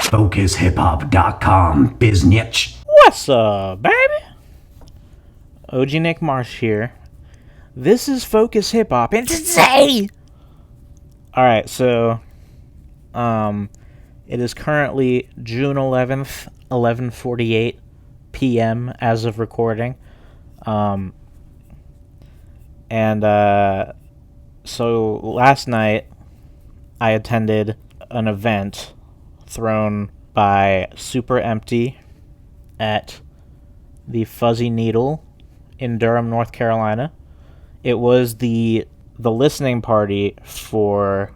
FocusHipHop.com, biznitch. What's up, baby? OG Nick Marsh here. This is Focus Hip Hop, and today, alright, so, it is currently June 11th, 11:48 p.m. as of recording. So last night, I attended an event thrown by Super Empty at the Fuzzy Needle in Durham, North Carolina. It was the listening party for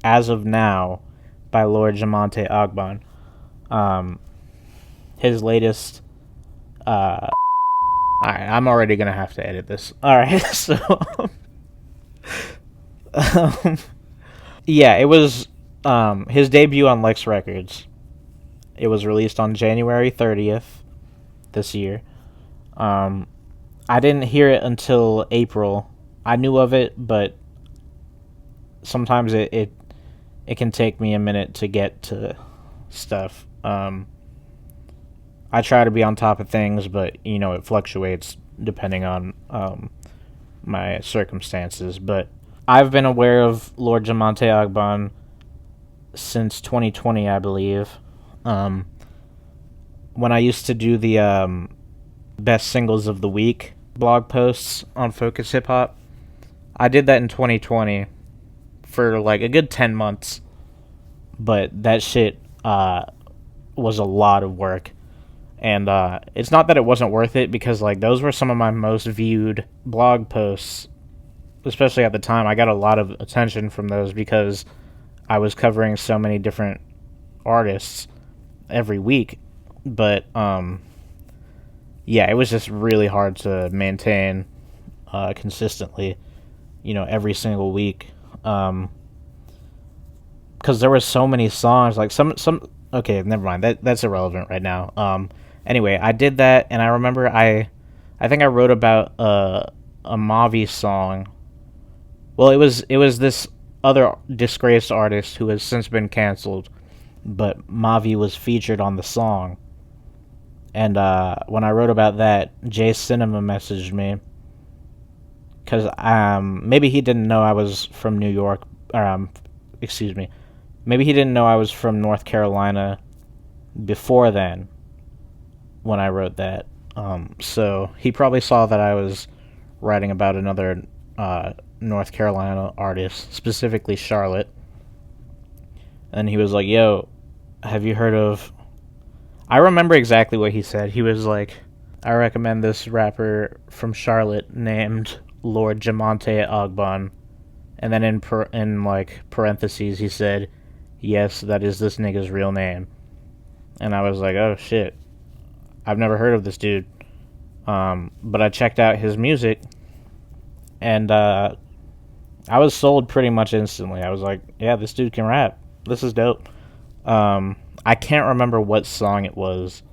As of Now by Lord Jah-Monte Ogbon. His latest alright, I'm already gonna have to edit this. Alright, so yeah, it was his debut on Lex Records. It was released on January 30th this year. I didn't hear it until April. I knew of it, but sometimes it can take me a minute to get to stuff. I try to be on top of things, but it fluctuates depending on my circumstances. But I've been aware of Lord Jah-Monte Ogbon since 2020, I believe. When I used to do the best singles of the week blog posts on Focus Hip Hop, I did that in 2020 for like a good 10 months. But that shit was a lot of work. And it's not that it wasn't worth it, because like those were some of my most viewed blog posts, especially at the time. I got a lot of attention from those because I was covering so many different artists every week. But yeah, it was just really hard to maintain consistently, every single week. Because there were so many songs, like some. Okay, never mind. That's irrelevant right now. Anyway, I did that, and I remember I think I wrote about a Mavi song. Well, it was this other disgraced artist who has since been canceled, but Mavi was featured on the song. And when I wrote about that, Jay Cinema messaged me, because maybe he didn't know I was from New York. Excuse me. Maybe he didn't know I was from North Carolina before then, when I wrote that. So he probably saw that I was writing about another North Carolina artist, specifically Charlotte. And he was like, yo, have you heard of... I remember exactly what he said. He was like, I recommend this rapper from Charlotte named Lord Jah-Monte Ogbon. And then in parentheses he said, yes, that is this nigga's real name. And I was like, oh shit, I've never heard of this dude. But I checked out his music, and I was sold pretty much instantly. I was like, yeah, this dude can rap. This is dope. I can't remember what song it was,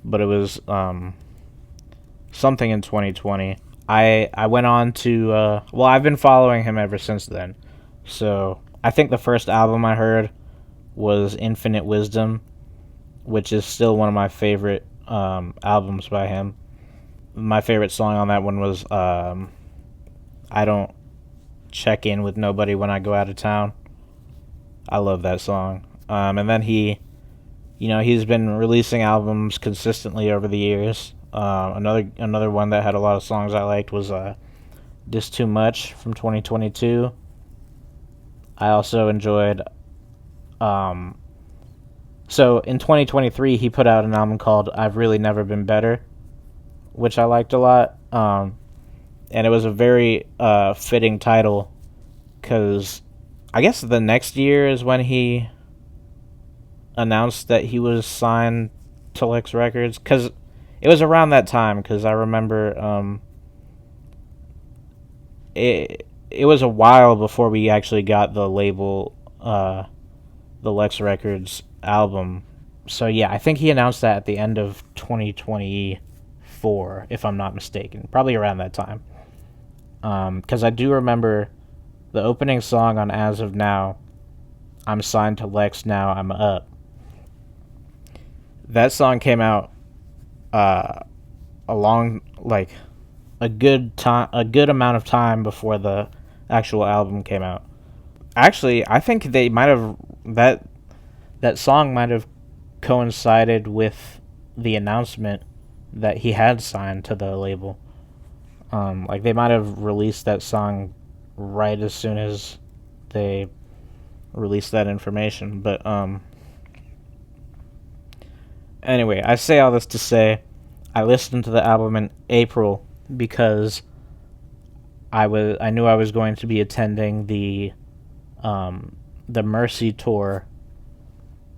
but it was something in 2020. I went on to, I've been following him ever since then. So I think the first album I heard was Infinite Wisdom, which is still one of my favorite albums by him. My favorite song on that one was I Don't Check In With Nobody When I Go Out of Town. I love that song. And then he's been releasing albums consistently over the years. Another one that had a lot of songs I liked was This Too Much from 2022. I also enjoyed... So in 2023, he put out an album called I've Really Never Been Better, which I liked a lot. And it was a very fitting title, because I guess the next year is when he announced that he was signed to Lex Records, because it was around that time, because I remember it was a while before we actually got the label, the Lex Records album. So yeah, I think he announced that at the end of 2024, if I'm not mistaken. Probably around that time. Because I do remember the opening song on As of Now, I'm signed to Lex Now, I'm Up. that song came out a long, like, a good amount of time before the actual album came out. Actually, I think they might have that song might have coincided with the announcement that he had signed to the label. Like, they might have released that song right as soon as they released that information. But anyway, I say all this to say I listened to the album in April because I knew I was going to be attending the Mercy tour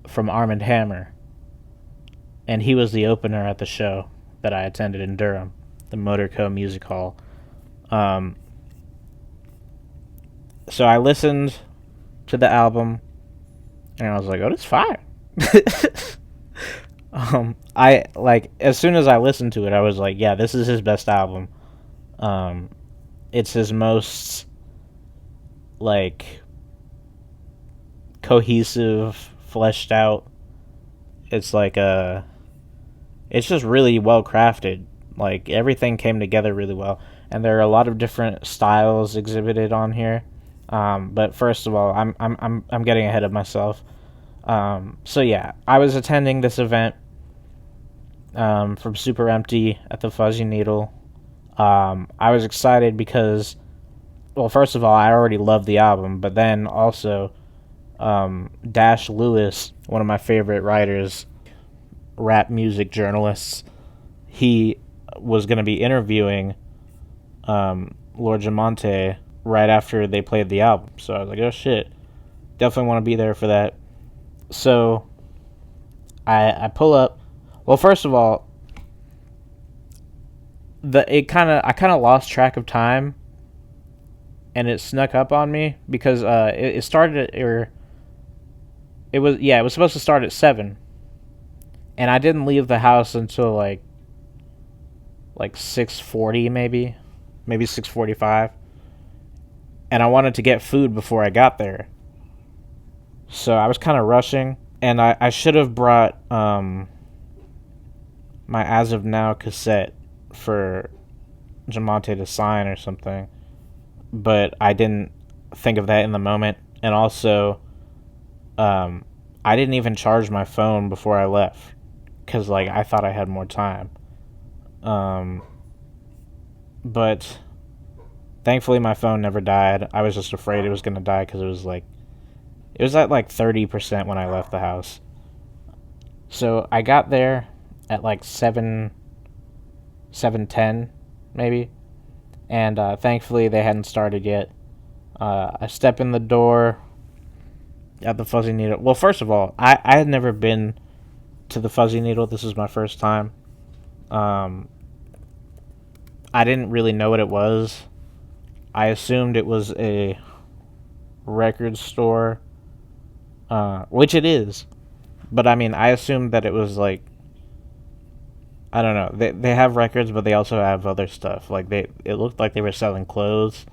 from Arm & Hammer, and he was the opener at the show that I attended in Durham, the Motorco Music Hall. So I listened to the album, and I was like, "Oh, that's fire." I like, as soon as I listened to it, I was like, "Yeah, this is his best album." It's his most, like, cohesive, fleshed out. It's like it's just really well crafted. Like, everything came together really well, and there are a lot of different styles exhibited on here. But first of all, I'm getting ahead of myself. So yeah, I was attending this event from Super Empty at the Fuzzy Needle. I was excited because, well, first of all, I already loved the album, but then also Dash Lewis, one of my favorite writers, rap music journalists, he was going to be interviewing Lord Jah-Monte right after they played the album. So I was like, oh shit, definitely want to be there for that. So I pull up. Well, first of all, I kind of lost track of time, and it snuck up on me because it started it was supposed to start at 7, and I didn't leave the house until like 6:40, maybe 6:45, and I wanted to get food before I got there, so I was kind of rushing, and I should have brought my As of Now cassette for Jah-Monte to sign or something, but I didn't think of that in the moment, and also I didn't even charge my phone before I left because, like, I thought I had more time, but thankfully my phone never died. I was just afraid it was going to die because it was at like 30% when I left the house. So I got there at like 7:10 maybe, and thankfully they hadn't started yet. I step in the door at the Fuzzy Needle. Well, first of all, I had never been to the Fuzzy Needle. This was my first time. I didn't really know what it was. I assumed it was a record store, which it is. But I mean, I assumed that it was like, I don't know. They have records, but they also have other stuff. Like, it looked like they were selling clothes,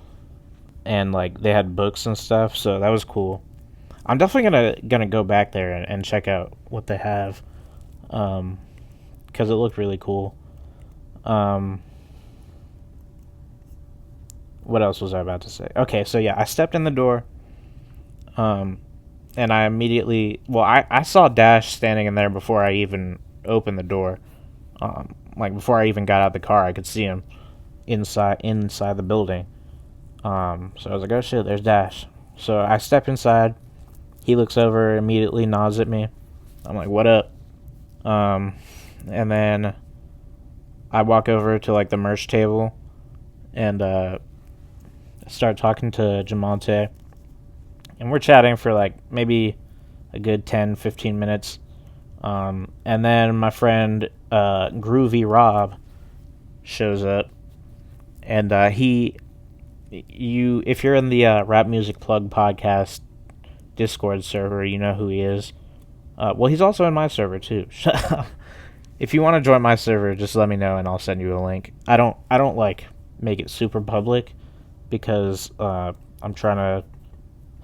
and like they had books and stuff. So that was cool. I'm definitely gonna go back there and check out what they have, because it looked really cool. What else was I about to say? Okay, so yeah, I stepped in the door, and I immediately, well, I saw Dash standing in there before I even opened the door. Like, before I even got out of the car, I could see him inside the building. So I was like, oh shit, there's Dash. So I step inside. He looks over, immediately nods at me. I'm like, what up? And then I walk over to like the merch table and start talking to Jah-Monte. And we're chatting for like maybe a good 10-15 minutes. And then my friend Groovy Rob shows up, and if you're in the Rap Music Plug podcast Discord server, you know who he is. Well, he's also in my server too. If you want to join my server, just let me know and I'll send you a link. I don't like make it super public because I'm trying to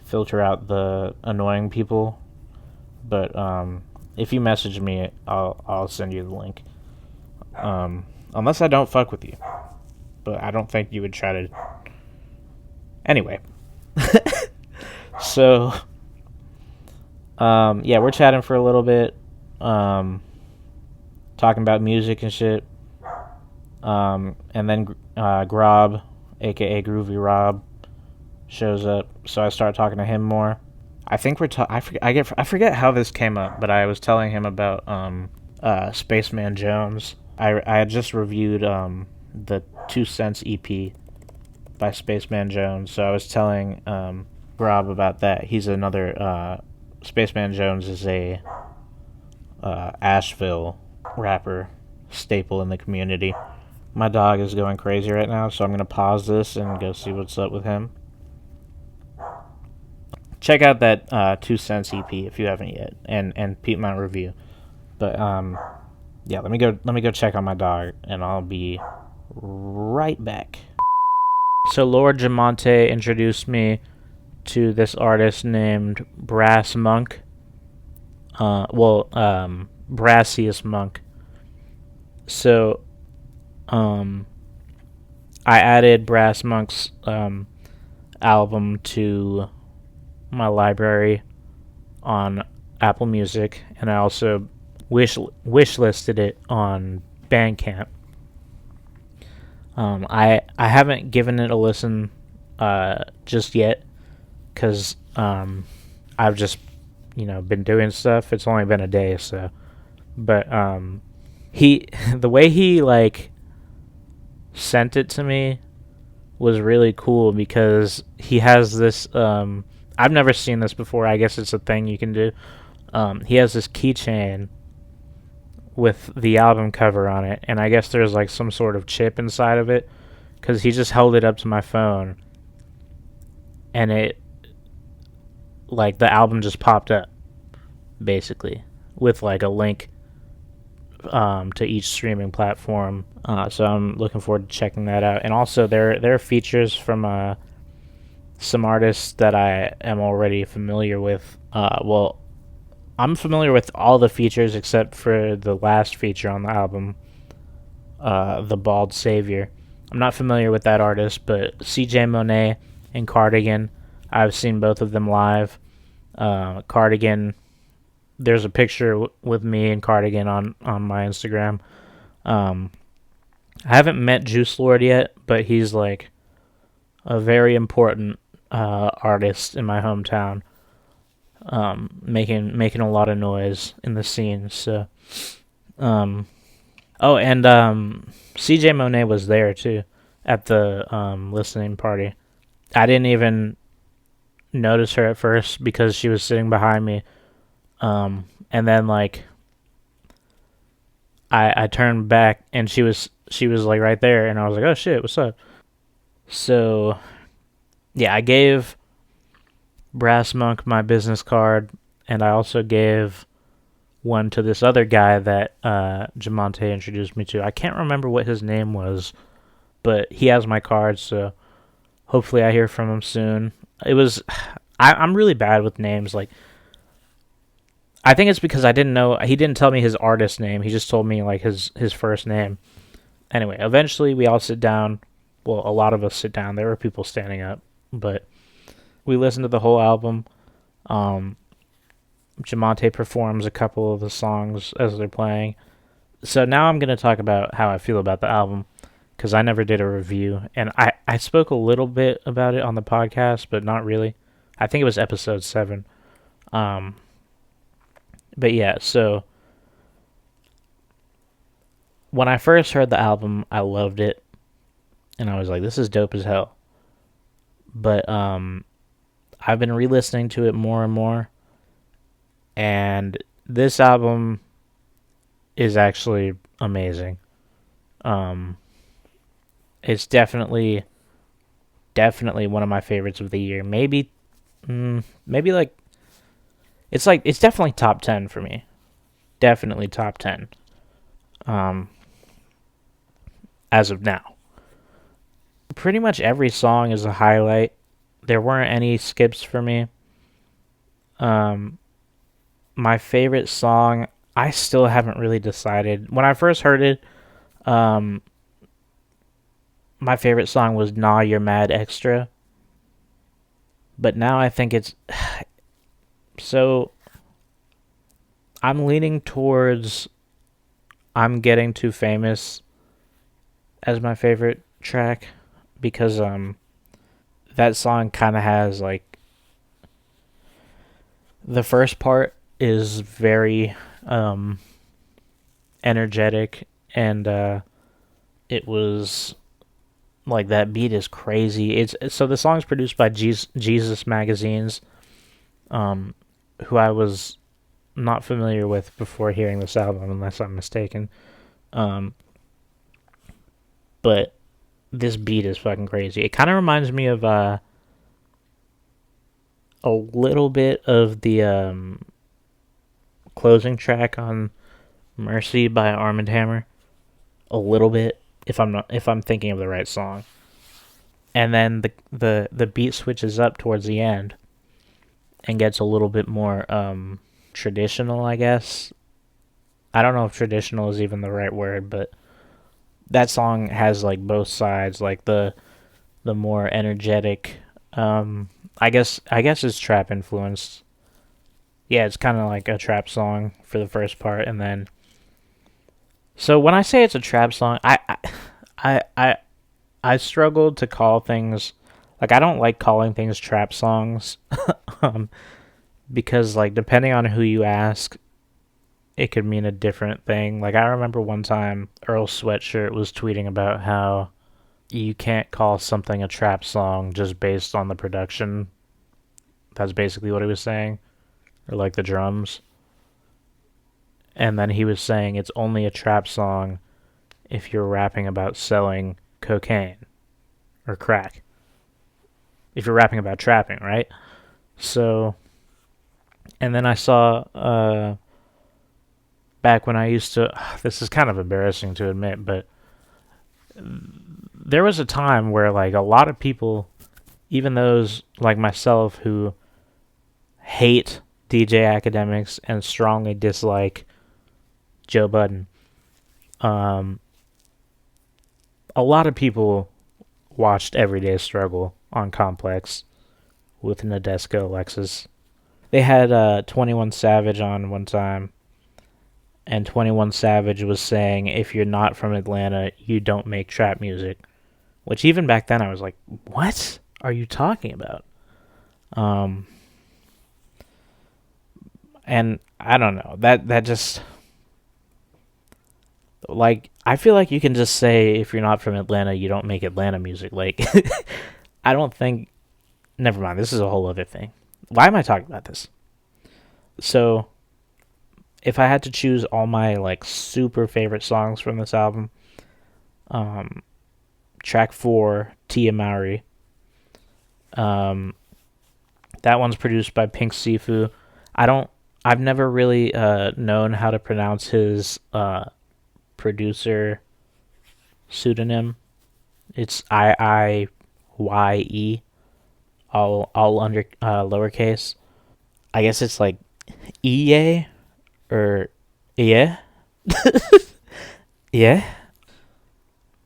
filter out the annoying people. But If you message me, I'll send you the link. Unless I don't fuck with you, but I don't think you would try to. Anyway, so yeah, we're chatting for a little bit, talking about music and shit. And then Grob, aka Groovy Rob, shows up. So I start talking to him more. I think I forget how this came up, but I was telling him about Spaceman Jones. I had just reviewed the 2 Cents EP by Spaceman Jones, so I was telling Grob about that. He's another Spaceman Jones is a Asheville rapper staple in the community. My dog is going crazy right now, so I'm gonna pause this and go see what's up with him. Check out that 2 Cents EP if you haven't yet, and peep my review. But yeah, let me go check on my dog, and I'll be right back. So Lord Jah-Monte introduced me to this artist named BrassiusMonk. BrassiusMonk. So, I added BrassiusMonk's album to my library on Apple Music, and I also wish listed it on Bandcamp. I haven't given it a listen just yet because I've just been doing stuff. It's only been a day, so. But the way he sent it to me was really cool because he has this. I've never seen this before. I guess it's a thing you can do. He has this keychain with the album cover on it, and I guess there's some sort of chip inside of it, because he just held it up to my phone, and it the album just popped up, basically, with a link to each streaming platform. So I'm looking forward to checking that out. And also there are features from some artists that I am already familiar with. Well, I'm familiar with all the features except for the last feature on the album, The Bald Savior. I'm not familiar with that artist, but CJ Monet and Cardigan, I've seen both of them live. Cardigan, there's a picture with me and Cardigan on my Instagram. I haven't met Juice Lord yet, but he's a very important artist in my hometown. Making a lot of noise in the scene. So, and CJ Monet was there too at the listening party. I didn't even notice her at first because she was sitting behind me. And then I turned back and she was right there, and I was like, oh shit, what's up? So yeah, I gave BrassiusMonk my business card, and I also gave one to this other guy that Jah-Monte introduced me to. I can't remember what his name was, but he has my card, so hopefully I hear from him soon. I'm really bad with names. I think it's because I didn't know, he didn't tell me his artist name. He just told me his first name. Anyway, eventually we all sit down. Well, a lot of us sit down. There were people standing up, but we listened to the whole album. Jah-Monte performs a couple of the songs as they're playing. So now I'm going to talk about how I feel about the album, because I never did a review. And I spoke a little bit about it on the podcast, but not really. I think it was episode 7. But yeah, so when I first heard the album, I loved it. And I was like, this is dope as hell. But I've been re-listening to it more and more, and this album is actually amazing. It's definitely one of my favorites of the year. Maybe it's definitely top 10 for me. Definitely top 10. As of now. Pretty much every song is a highlight. There weren't any skips for me. My favorite song, I still haven't really decided. When I first heard it, um, my favorite song was Nah You're Mad Extra. But now I think it's. So, I'm leaning towards I'm Getting Too Famous as my favorite track because that song kind of has like the first part is very energetic and it was like that beat is crazy. It's so the song's produced by Jesus Magazines, who I was not familiar with before hearing this album, unless I'm mistaken. Um, but this beat is fucking crazy. It kind of reminds me of a little bit of the closing track on Mercy by Arm& Hammer. A little bit, if I'm thinking of the right song. And then the beat switches up towards the end and gets a little bit more traditional, I guess. I don't know if traditional is even the right word, but that song has like both sides, like the more energetic. I guess it's trap influenced. Yeah, it's kind of like a trap song for the first part, and then. So when I say it's a trap song, I, I, I struggled to call things like I don't like calling things trap songs, um, because like depending on who you ask, it could mean a different thing. Like I remember one time Earl Sweatshirt was tweeting about how you can't call something a trap song just based on the production. That's basically what he was saying, or like the drums. And then he was saying it's only a trap song if you're rapping about selling cocaine or crack. If you're rapping about trapping, right? So, and then I saw back when I used to. This is kind of embarrassing to admit, but there was a time where like a lot of people, even those like myself who hate DJ Academics and strongly dislike Joe Budden, um, a lot of people watched Everyday Struggle on Complex with Nadesco Alexis. They had 21 Savage on one time, and 21 Savage was saying, if you're not from Atlanta, you don't make trap music. Which even back then I was like, what are you talking about? Um, and I don't know. That just like I feel like you can just say if you're not from Atlanta, you don't make Atlanta music. Like I don't think never mind, this is a whole other thing. Why am I talking about this? So, if I had to choose all my like super favorite songs from this album, um track 4, Tia Mowry. Um that one's produced by Pink Sifu. I've never really known how to pronounce his producer pseudonym. It's IIYE, all under lowercase. I guess it's like EA or yeah. Yeah.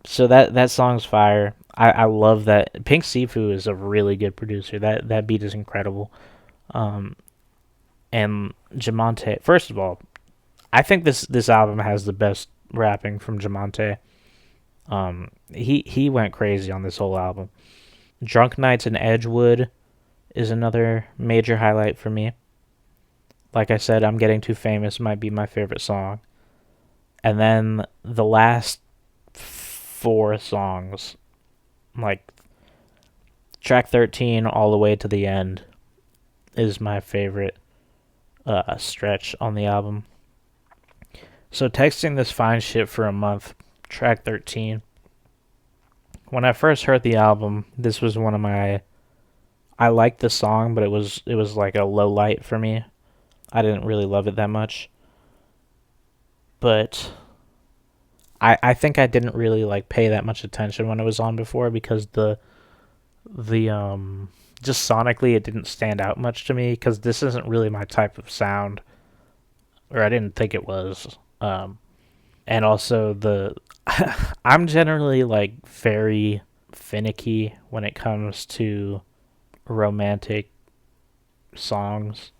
So that song's fire. I love that. Pink Sifu is a really good producer. That beat is incredible. Um and Jah-Monte, first of all, I think this album has the best rapping from Jah-Monte. He went crazy on this whole album. Drunk Nights in Edgewood is another major highlight for me. Like I said, I'm Getting Too Famous might be my favorite song. And then the last 4 songs, like track 13 all the way to the end, is my favorite stretch on the album. So Texting This Fine Shit for a Month, track 13. When I first heard the album, this was one of my I liked the song, but it was like a low light for me. I didn't really love it that much. But I think I didn't really like pay that much attention when it was on before because the just sonically it didn't stand out much to me because this isn't really my type of sound. or I didn't think it was. And also I'm generally like very finicky when it comes to romantic songs,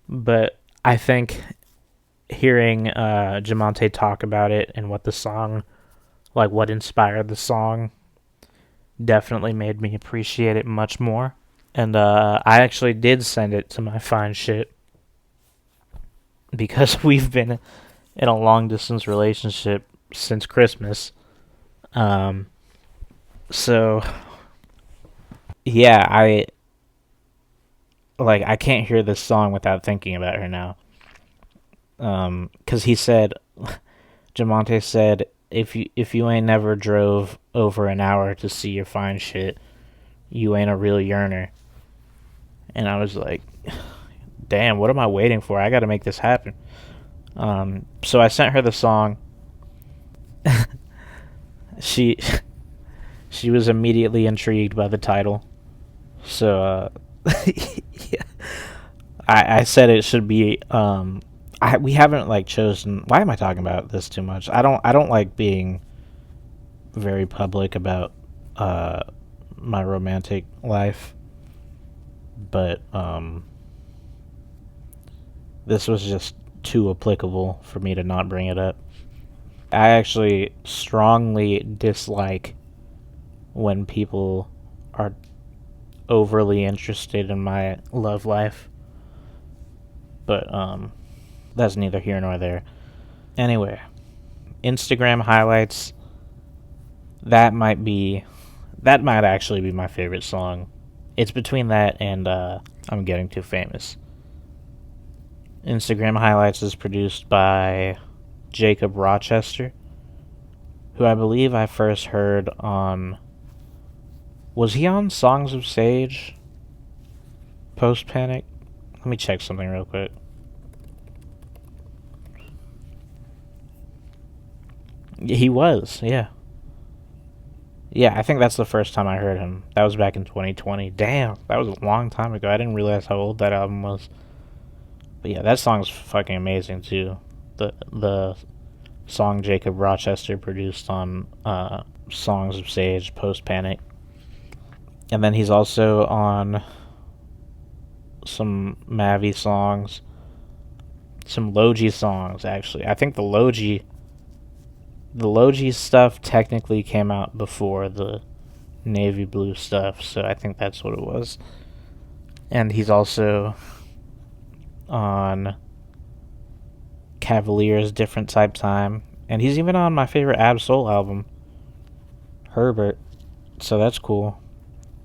but I think hearing Jah-Monte talk about it and what the song, like what inspired the song, definitely made me appreciate it much more. And I actually did send it to my fine shit because we've been in a long distance relationship since Christmas. Um, so yeah, I can't hear this song without thinking about her now. Because he said, Jah-Monte said, if you ain't never drove over an hour to see your fine shit, you ain't a real yearner. And I was like, damn, what am I waiting for? I got to make this happen. So I sent her the song. she she was immediately intrigued by the title. So yeah. I said it should be we haven't like chosen. Why am I talking about this too much? I don't like being very public about my romantic life, but this was just too applicable for me to not bring it up. I actually strongly dislike when people are overly interested in my love life, but that's neither here nor there. Anyway, Instagram highlights, that might actually be my favorite song. It's between that and I'm Getting Too Famous. Instagram highlights is produced by Jacob Rochester, who I believe I first heard on, was he on Songs of Sage post Panic? Let me check something real quick. He was, yeah. Yeah, I think that's the first time I heard him. That was back in 2020. Damn, that was a long time ago. I didn't realize how old that album was. But yeah, that song's fucking amazing too. The song Jacob Rochester produced on Songs of Sage post Panic. And then he's also on some Mavi songs, some Logi songs actually. I think the Logi stuff technically came out before the Navy Blue stuff, so I think that's what it was. And he's also on Cavalier's Different Type Time, and he's even on my favorite Ab Soul album, Herbert, so that's cool.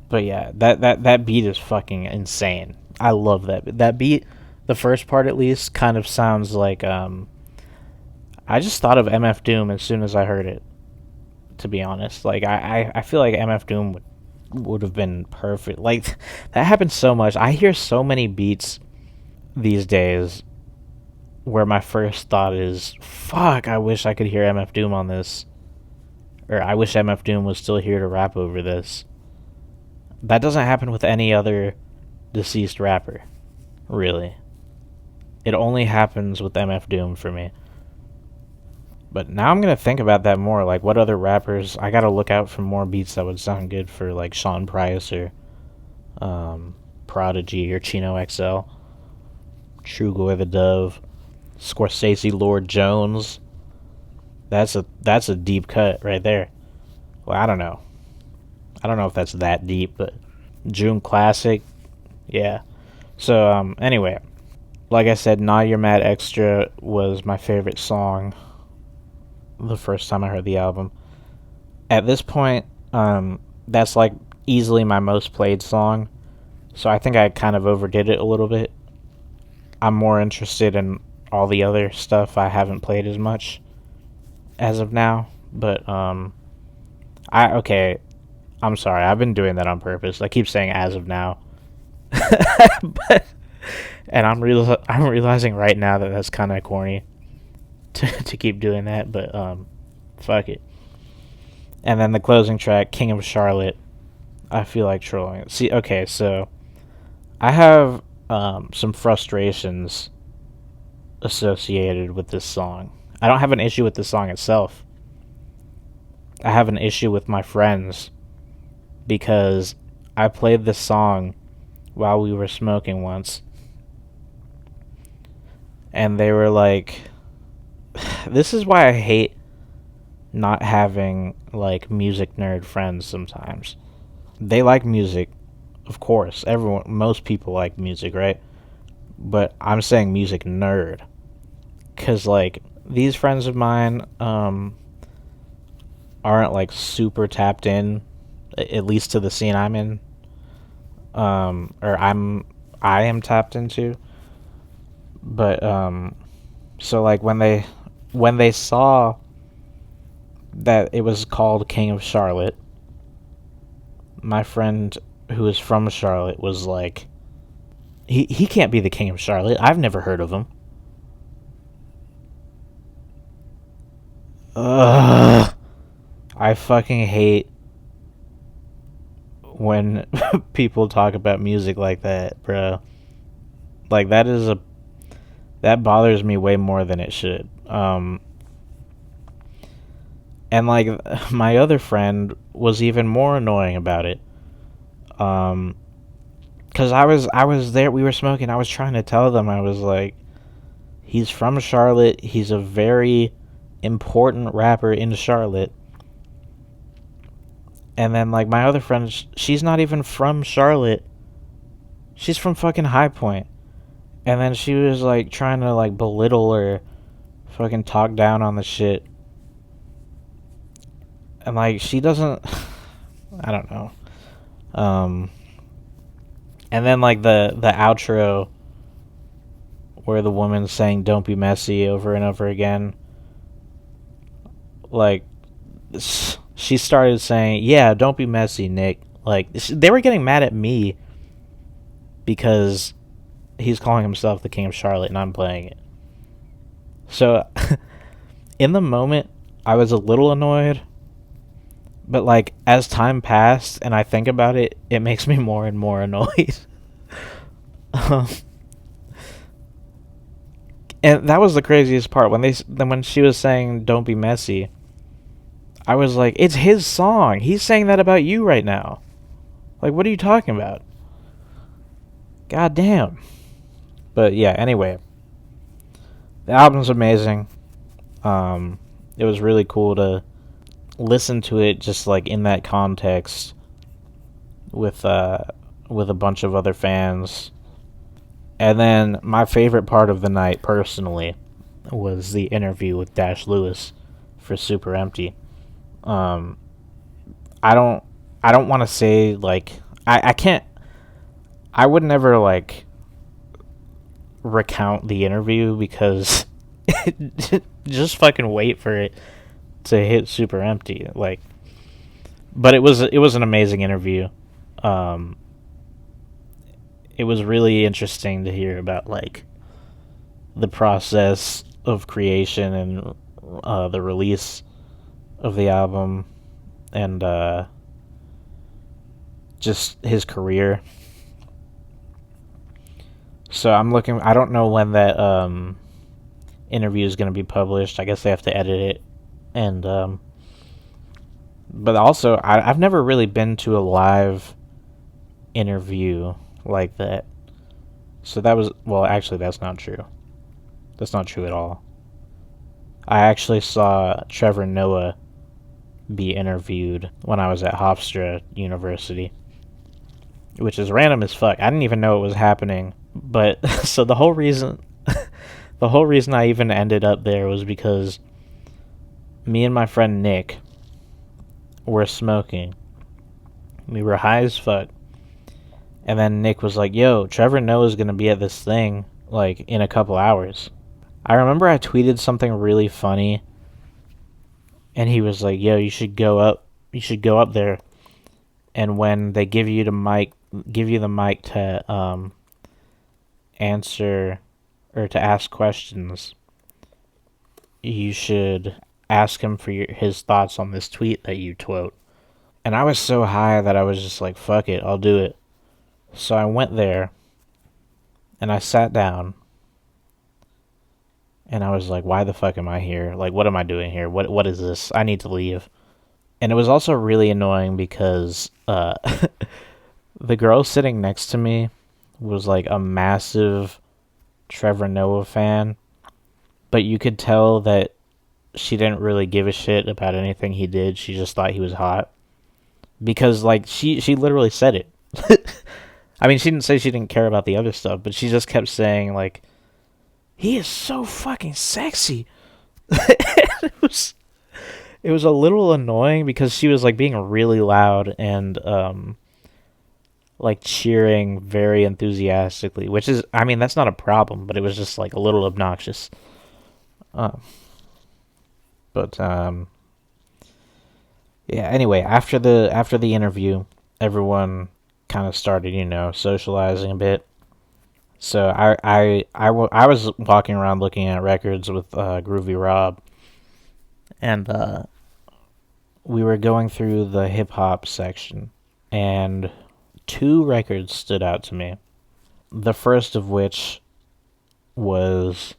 But yeah, that beat is fucking insane. I love that beat. The first part at least kind of sounds like I just thought of MF Doom as soon as I heard it, to be honest. Like I feel like MF Doom would have been perfect. Like that happens so much. I hear so many beats these days where my first thought is, fuck, I wish I could hear MF Doom on this. Or I wish MF Doom was still here to rap over this. That doesn't happen with any other deceased rapper, really. It only happens with MF Doom for me. But now I'm going to think about that more. Like, what other rappers? I got to look out for more beats that would sound good for, like, Sean Price or Prodigy or Chino XL. Trugoy the Dove. Scorsese Lord Jones. That's a deep cut right there. Well, I don't know. I don't know if that's that deep, but June Classic. Yeah. So, anyway. Like I said, Nah You're Mad Extra was my favorite song the first time I heard the album. At this point, that's like easily my most played song, so I think I kind of overdid it a little bit. I'm more interested in all the other stuff I haven't played as much as of now, but I'm sorry, I've been doing that on purpose. I keep saying as of now. But and I'm realizing right now that that's kind of corny to keep doing that, but fuck it. And then the closing track, King of Charlotte, I feel like trolling it. See, okay, so I have some frustrations associated with this song. I don't have an issue with the song itself. I have an issue with my friends because I played this song while we were smoking once, and they were like, this is why I hate not having like music nerd friends sometimes. They like music, of course. Most people like music, right? But I'm saying music nerd, cuz like these friends of mine aren't like super tapped in, at least to the scene I'm in, or I am tapped into. But so like when they saw that it was called King of Charlotte, my friend who is from Charlotte was like, he can't be the King of Charlotte. I've never heard of him. Ugh. I fucking hate when people talk about music like that, bro. Like that bothers me way more than it should. And like my other friend was even more annoying about it. Cause I was there, we were smoking, I was trying to tell them, I was like, he's from Charlotte, he's a very important rapper in Charlotte. And then like my other friend, she's not even from Charlotte. She's from fucking High Point. And then she was like trying to like belittle or fucking talk down on the shit. And like she doesn't I don't know. And then like the outro where the woman's saying "Don't be messy" over and over again. Like she started saying, "Yeah, don't be messy, Nick." Like they were getting mad at me because he's calling himself the King of Charlotte and I'm playing it. So in the moment, I was a little annoyed. But like as time passed and I think about it, it makes me more and more annoyed. And that was the craziest part when she was saying "Don't be messy." I was like, it's his song. He's saying that about you right now. Like, what are you talking about? God damn. But yeah, anyway, the album's amazing. It was really cool to listen to it just like in that context with a bunch of other fans. And then my favorite part of the night personally was the interview with Dash Lewis for Super Empty. I don't want to say like I can't, I would never like recount the interview because just fucking wait for it to hit Super Empty. Like, but it was an amazing interview. It was really interesting to hear about like the process of creation and the release of the album and just his career. So I don't know when that interview is going to be published. I guess they have to edit it. And but also I've never really been to a live interview like that. So that was, well, actually that's not true. That's not true at all. I actually saw Trevor Noah be interviewed when I was at Hofstra University, which is random as fuck. I didn't even know it was happening. But so the whole reason I even ended up there was because me and my friend Nick were smoking. We were high as fuck. And then Nick was like, "Yo, Trevor Noah's gonna be at this thing like in a couple hours." I remember I tweeted something really funny, and he was like, "Yo, you should go up there, and when they give you the mic to answer or to ask questions, you should ask him for his thoughts on this tweet that you quote." And I was so high that I was just like, "Fuck it, I'll do it." So I went there, and I sat down, And I was like, why the fuck am I here? Like, what am I doing here? What is this? I need to leave. And it was also really annoying because the girl sitting next to me was like a massive Trevor Noah fan, but you could tell that she didn't really give a shit about anything he did. She just thought he was hot because like she literally said it. I mean, she didn't say she didn't care about the other stuff, but she just kept saying like, he is so fucking sexy. it was it was a little annoying because she was like being really loud and like cheering very enthusiastically, which is, I mean, that's not a problem, but it was just like a little obnoxious. Uh, but yeah. Anyway, after the interview, everyone kind of started, socializing a bit. So I was walking around looking at records with Groovy Rob, and we were going through the hip hop section, and two records stood out to me. The first of which was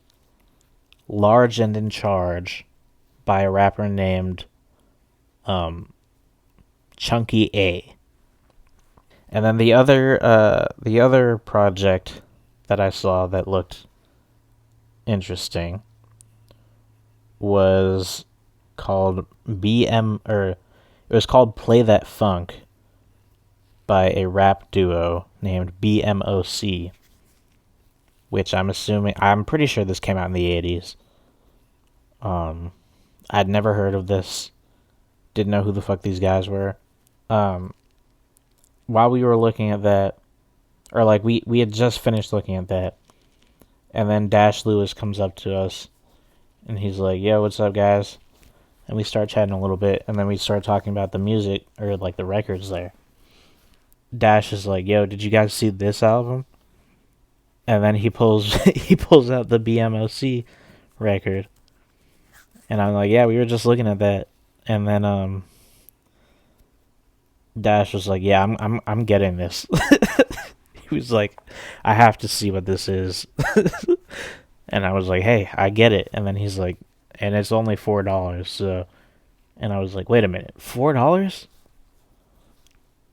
Large and in Charge by a rapper named Chunky A. And then the other project that I saw that looked interesting was called it was called Play That Funk by a rap duo named BMOC, which I'm pretty sure this came out in the 80s. I'd never heard of this. Didn't know who the fuck these guys were. While we were looking at that, or like we had just finished looking at that, and then Dash Lewis comes up to us, and he's like, "Yo, what's up, guys?" And we start chatting a little bit, and then we start talking about the music, or like the records there. Dash is like, "Yo, did you guys see this album?" And then he pulls he pulls out the BMOC record, and I'm like, "Yeah, we were just looking at that." And then Dash was like, "Yeah, I'm getting this." He was like, "I have to see what this is." And I was like, "Hey, I get it." And then he's like, "And it's only $4." So, and I was like, "Wait a minute, $4?"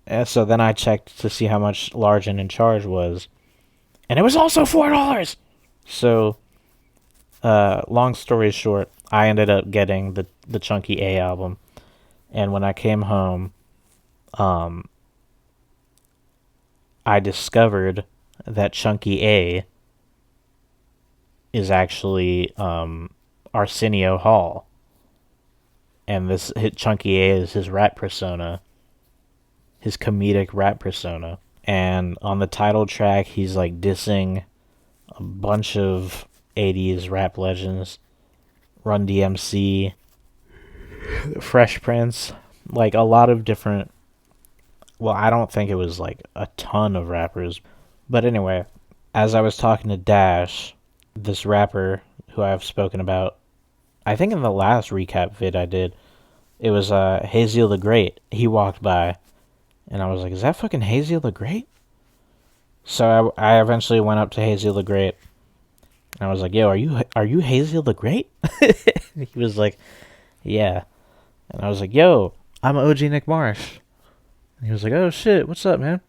And so then I checked to see how much Large and in Charge was, and it was also $4. So, long story short, I ended up getting the Chunky A album, and when I came home, I discovered that Chunky A is actually Arsenio Hall, and this hit Chunky A is his rap persona, his comedic rap persona. And on the title track, he's like dissing a bunch of 80s rap legends, Run DMC, Fresh Prince, like a lot of different. Well, I don't think it was like a ton of rappers, but anyway, as I was talking to Dash, this rapper who I've spoken about, I think in the last recap vid I did, it was Haziel the Great. He walked by, and I was like, "Is that fucking Haziel the Great?" So I eventually went up to Haziel the Great, and I was like, "Yo, are you Haziel the Great?" He was like, "Yeah," and I was like, "Yo, I'm OG Nick Marsh." And he was like, "Oh shit, what's up, man?"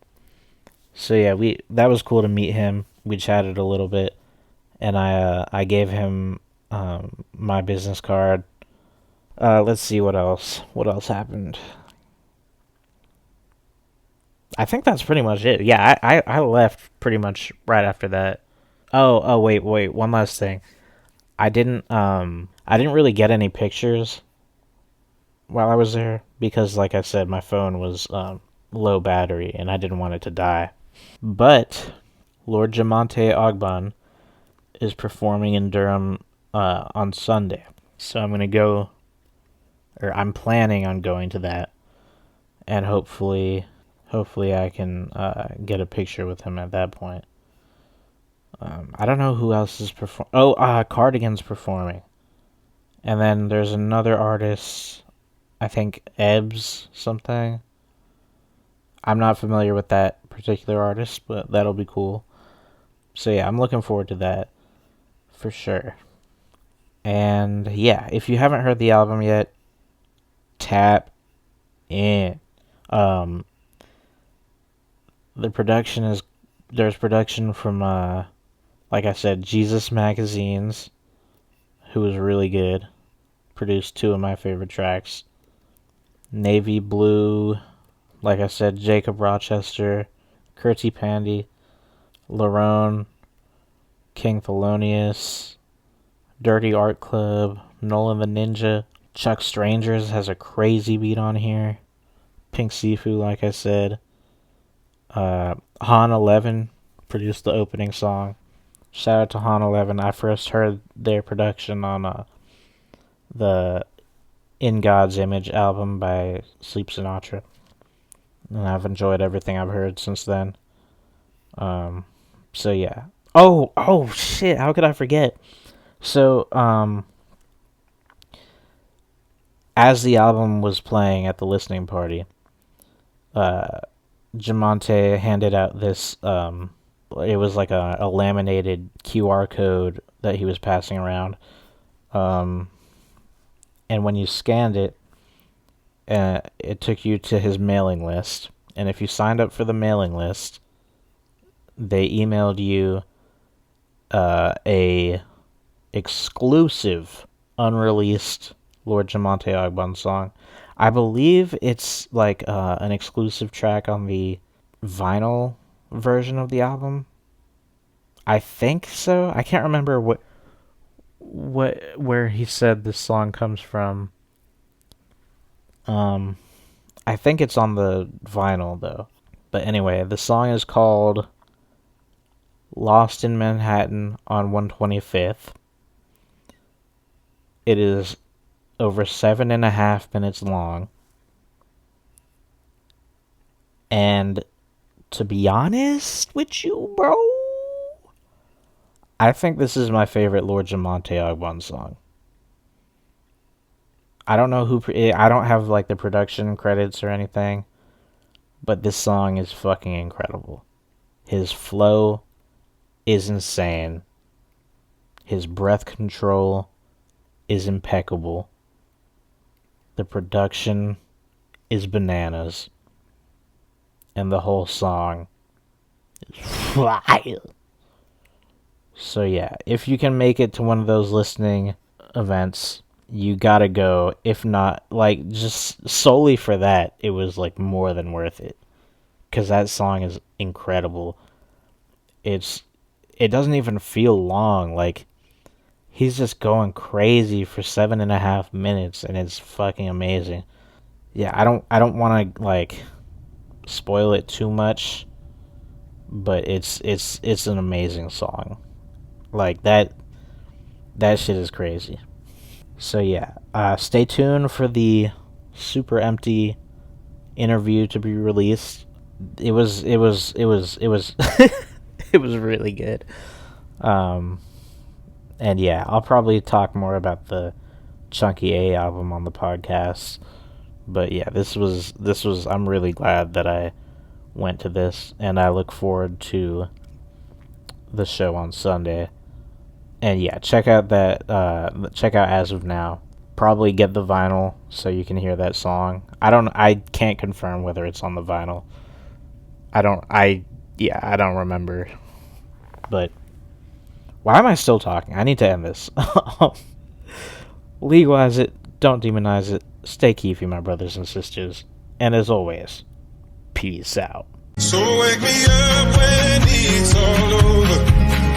So yeah, that was cool to meet him. We chatted a little bit, and I gave him my business card. Let's see what else. What else happened? I think that's pretty much it. Yeah, I left pretty much right after that. Wait, one last thing. I didn't really get any pictures while I was there because, like I said, my phone was low battery and I didn't want it to die. But Lord Jah-Monte Ogbon is performing in Durham on Sunday, so I'm gonna go, or I'm planning on going to that, and hopefully I can get a picture with him at that point. I don't know who else is performing. Oh, Cardigan's performing. And then there's another artist, I think Ebbs something. I'm not familiar with that particular artist, but that'll be cool. So yeah, I'm looking forward to that for sure. And yeah, if you haven't heard the album yet, tap in. The production is, there's production from like I said, Jesus Magazines, who was really good. Produced 2 of my favorite tracks. Navy Blue, like I said, Jacob Rochester, Curti Pandy, Larone, King Thelonious, Dirty Art Club, Nolan the Ninja. Chuck Strangers has a crazy beat on here. Pink Sifu, like I said. Han 11 produced the opening song. Shout out to Han 11. I first heard their production on the In God's Image album by Sleep Sinatra, and I've enjoyed everything I've heard since then. So yeah. Oh shit! How could I forget? So as the album was playing at the listening party, Jah-Monte handed out this. It was like a laminated QR code that he was passing around. And when you scanned it, it took you to his mailing list. And if you signed up for the mailing list, they emailed you a exclusive, unreleased Lord Jah-Monte Ogbon song. I believe it's like an exclusive track on the vinyl version of the album. I think so. I can't remember where he said this song comes from. I think it's on the vinyl though. But anyway, the song is called Lost in Manhattan on 125th. It is over 7.5 minutes long. And to be honest with you, bro, I think this is my favorite Lord Jah-Monte Ogbon song. I don't know I don't have like the production credits or anything, but this song is fucking incredible. His flow is insane. His breath control is impeccable. The production is bananas. And the whole song is wild. So yeah, if you can make it to one of those listening events, you gotta go. If not, like, just solely for that, it was like more than worth it. Because that song is incredible. It doesn't even feel long. Like, he's just going crazy for 7.5 minutes, and it's fucking amazing. Yeah, I don't want to like spoil it too much, but it's an amazing song. Like that shit is crazy. So yeah, stay tuned for the super empty interview to be released. It was it was really good. And yeah, I'll probably talk more about the Chunky A album on the podcast. But yeah, this was I'm really glad that I went to this, and I look forward to the show on Sunday. And yeah, check out As of Now. Probably get the vinyl so you can hear that song. I can't confirm whether it's on the vinyl. I don't remember. But why am I still talking? I need to end this. Legalize it, don't demonize it. Stay keefy, my brothers and sisters. And as always, peace out. So wake me up when it's all